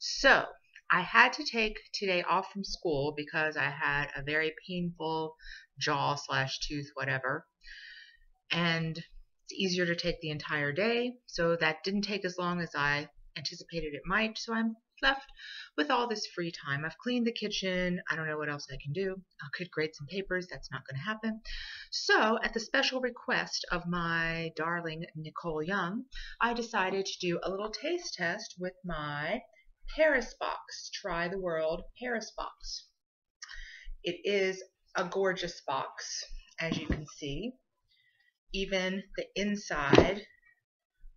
So I had to take today off from school because I had a very painful jaw slash tooth, whatever. And it's easier to take the entire day. So that didn't take as long as I anticipated it might. So I'm left with all this free time. I've cleaned the kitchen. I don't know what else I can do. I could grade some papers. That's not going to happen. So at the special request of my darling Nicole Young, I decided to do a little taste test with my Paris box. Try the World Paris box. It is a gorgeous box, as you can see. Even the inside,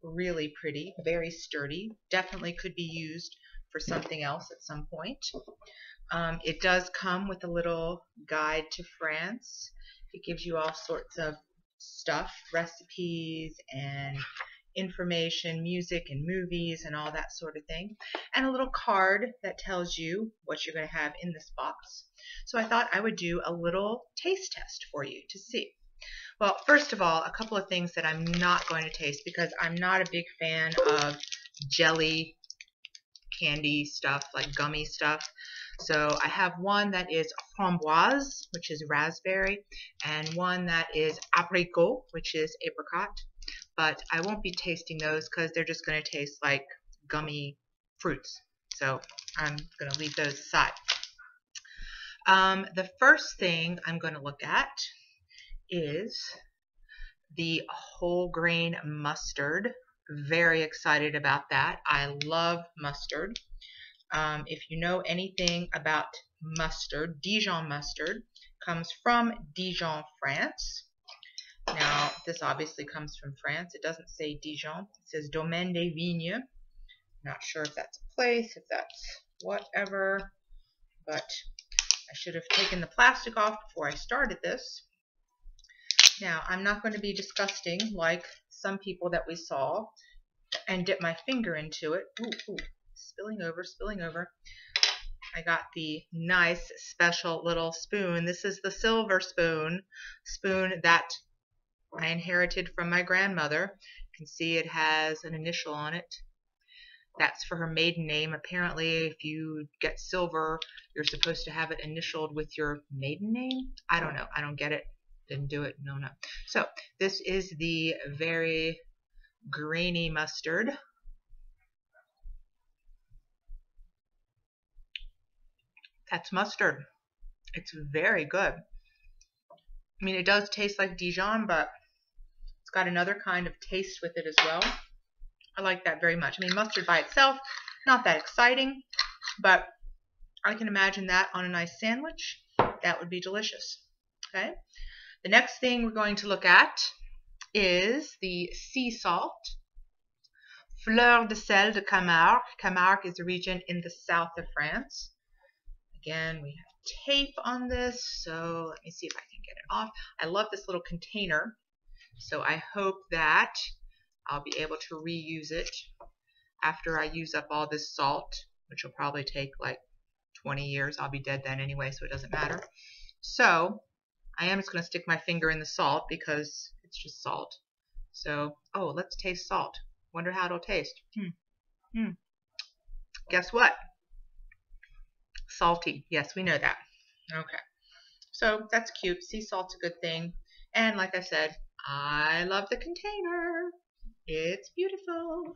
really pretty, very sturdy. Definitely could be used for something else at some point. It does come with a little guide to France. It gives you all sorts of stuff, recipes and information, music and movies and all that sort of thing, and a little card that tells you what you're going to have in this box. So I thought I would do a little taste test for you to see. Well, first of all, a couple of things that I'm not going to taste because I'm not a big fan of jelly candy stuff, like gummy stuff. So I have one that is framboise, which is raspberry, and one that is apricot, which is apricot. But I won't be tasting those because they're just going to taste like gummy fruits. So I'm going to leave those aside. The first thing I'm going to look at is the whole grain mustard. Very excited about that. I love mustard. If you know anything about mustard, Dijon mustard comes from Dijon, France. Now, this obviously comes from France. It doesn't say Dijon. It says Domaine des Vignes. Not sure if that's a place, if that's whatever, but I should have taken the plastic off before I started this. Now, I'm not going to be disgusting like some people that we saw and dip my finger into it. Ooh, ooh, spilling over, spilling over. I got the nice special little spoon. This is the silver spoon that I inherited from my grandmother. You can see it has an initial on it. That's for her maiden name. Apparently, if you get silver, you're supposed to have it initialed with your maiden name. I don't know. I don't get it. Didn't do it. No. So this is the very grainy mustard. That's mustard. It's very good. I mean, it does taste like Dijon, but it's got another kind of taste with it as well. I like that very much. I mean, mustard by itself, not that exciting, but I can imagine that on a nice sandwich. That would be delicious. Okay. The next thing we're going to look at is the sea salt. Fleur de sel de Camargue. Camargue is a region in the south of France. Again, we have tape on this, so let me see if I can get it off. I love this little container, so I hope that I'll be able to reuse it after I use up all this salt, which will probably take like 20 years. I'll be dead then anyway, so it doesn't matter. So I am just going to stick my finger in the salt because it's just salt. So, oh, let's taste salt. Wonder how it'll taste. Guess what? Salty. Yes, we know that. Okay. So that's cute. Sea salt's a good thing. And like I said, I love the container. It's beautiful.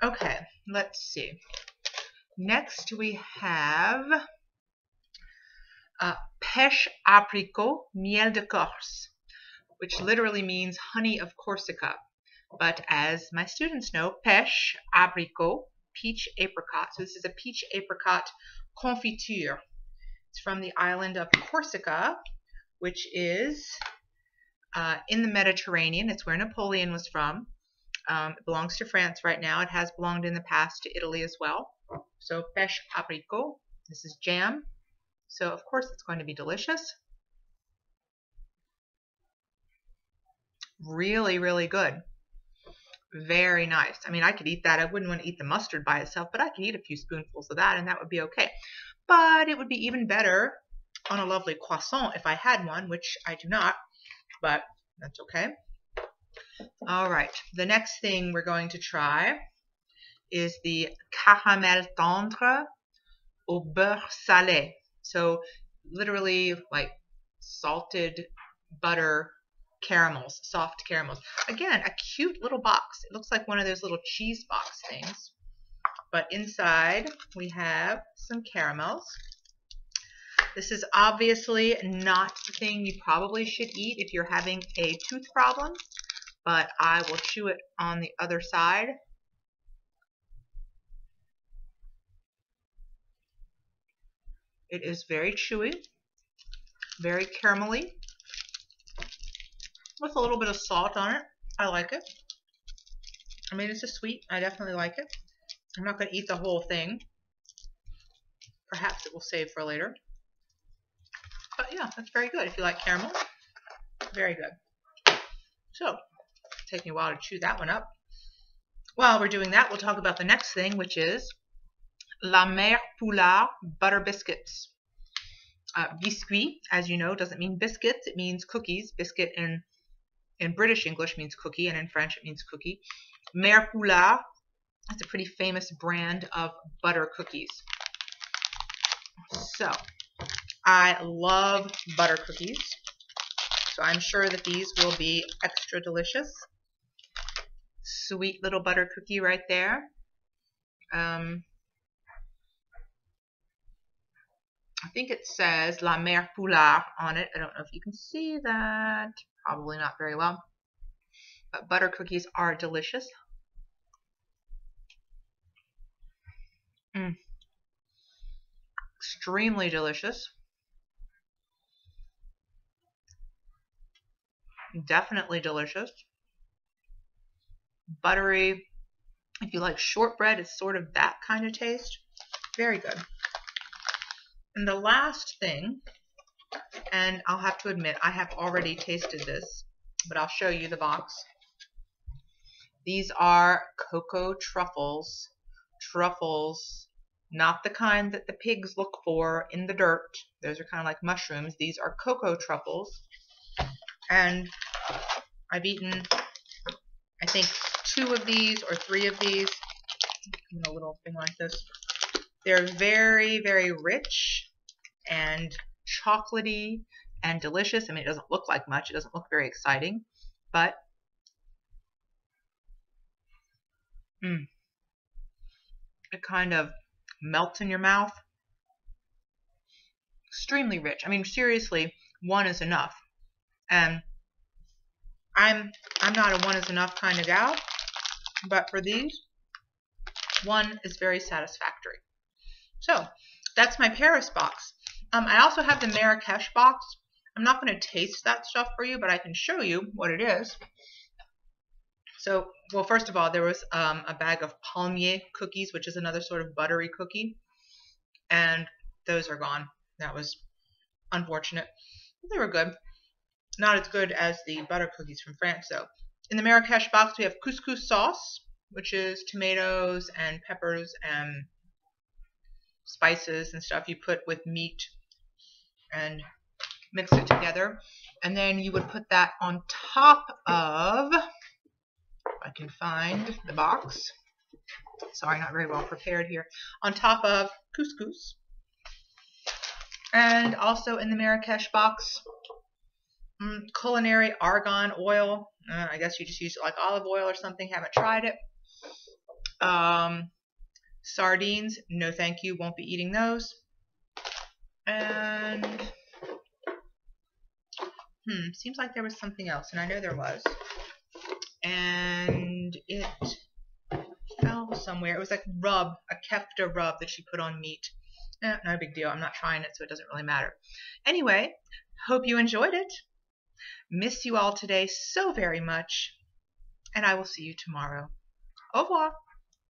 Okay, let's see. Next we have pêche apricot miel de Corse, which literally means honey of Corsica. But as my students know, pêche apricot, peach apricot. So this is a peach apricot confiture. It's from the island of Corsica, which is in the Mediterranean. It's where Napoleon was from. It belongs to France right now. It has belonged in the past to Italy as well. So pêche apricot. This is jam. So of course it's going to be delicious. Really, really good. Very nice. I mean, I could eat that. I wouldn't want to eat the mustard by itself, but I could eat a few spoonfuls of that and that would be okay. But it would be even better on a lovely croissant if I had one, which I do not, but that's okay. All right. The next thing we're going to try is the caramel tendre au beurre salé. So literally like salted butter caramels, soft caramels. Again, a cute little box. It looks like one of those little cheese box things. But inside we have some caramels. This is obviously not the thing you probably should eat if you're having a tooth problem, but I will chew it on the other side. It is very chewy, very caramelly, with a little bit of salt on it. I like it. I mean, it's a sweet. I definitely like it. I'm not going to eat the whole thing. Perhaps it will save for later. But yeah, that's very good. If you like caramel, very good. So, it'll take me a while to chew that one up. While we're doing that, we'll talk about the next thing, which is La Mère Poulard butter biscuits. Biscuit, as you know, doesn't mean biscuits. It means cookies. Biscuit in British English means cookie, and in French it means cookie. Mère Poulard is a pretty famous brand of butter cookies. So, I love butter cookies, so I'm sure that these will be extra delicious. Sweet little butter cookie right there. I think it says La Mère Poulard on it. I don't know if you can see that. Probably not very well. But butter cookies are delicious. Extremely delicious. Definitely delicious. Buttery. If you like shortbread, it's sort of that kind of taste. Very good. And the last thing, and I'll have to admit, I have already tasted this, but I'll show you the box. These are cocoa truffles. Truffles, not the kind that the pigs look for in the dirt. Those are kind of like mushrooms. These are cocoa truffles. And I've eaten, I think, 2 of these or 3 of these in a little thing like this. They're very, very rich and chocolatey and delicious. I mean, it doesn't look like much. It doesn't look very exciting, but it kind of melts in your mouth. Extremely rich. I mean, seriously, 1 is enough. And I'm not a 1 is enough kind of gal, but for these, 1 is very satisfactory. So that's my Paris box. I also have the Marrakesh box. I'm not going to taste that stuff for you, but I can show you what it is. So, well, first of all, there was a bag of palmier cookies, which is another sort of buttery cookie, and those are gone. That was unfortunate. They were good. Not as good as the butter cookies from France, though. In the Marrakesh box, we have couscous sauce, which is tomatoes and peppers and spices and stuff you put with meat and mix it together. And then you would put that on top of, if I can find the box. Sorry, not very well prepared here. On top of couscous. And also in the Marrakesh box, culinary argan oil. I guess you just use it like olive oil or something. Haven't tried it. Sardines. No thank you. Won't be eating those. And seems like there was something else, and I know there was. And it fell somewhere. It was like rub, a kefta rub that she put on meat. No big deal. I'm not trying it, so it doesn't really matter. Anyway, hope you enjoyed it. Miss you all today so very much, and I will see you tomorrow. Au revoir.